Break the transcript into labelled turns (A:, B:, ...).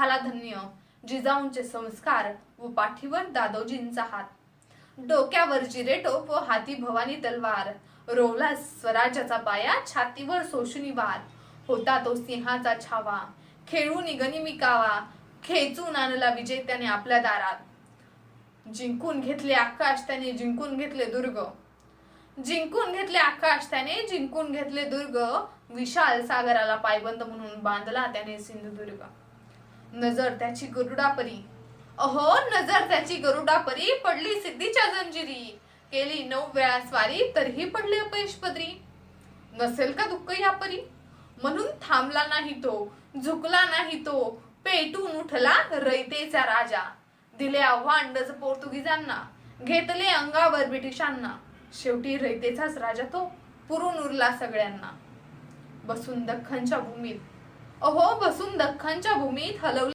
A: झाला धन्य जिजाऊंचे संस्कार व पाठीवर दादोजींचा हात, डोक्यावर जिरेटोप व हाती भवानी तलवार, रोवला स्वराज्याचा पाया छातीवर सोशुनी वार. होता तो सिंहाचा छावा, खेळून गनिमी कावा, खेचून आणला विजेत्याने आपल्या दारात. जिंकून घेतले आकाश त्याने, जिंकून घेतले दुर्ग, जिंकून घेतले आकाश त्याने, जिंकून घेतले दुर्ग. विशाल सागराला पायबंद म्हणून बांधला त्याने सिंधुदुर्ग. नजर त्याची गरुडापरी, अहो नजर त्याची गरुडापरी, पडली सिद्धीच्या जंजिरी. केली 9 वेळा स्वारी, तरीही पडले अपयश पदरी. नसेल का दुःख या परी, म्हणून थांबला नाही तो, झुकला नाही तो, पेटून उठला रयतेचा राजा. दिले आव्हान डच पोर्तुगीजांना, घेतले अंगावर ब्रिटिशांना. शेवटी रयतेचाच राजा तो, पुरून उरला सगळ्यांना. बसून दख्खनच्या भूमीत, अहो बसून दख्खनच्या भूमीत हलवले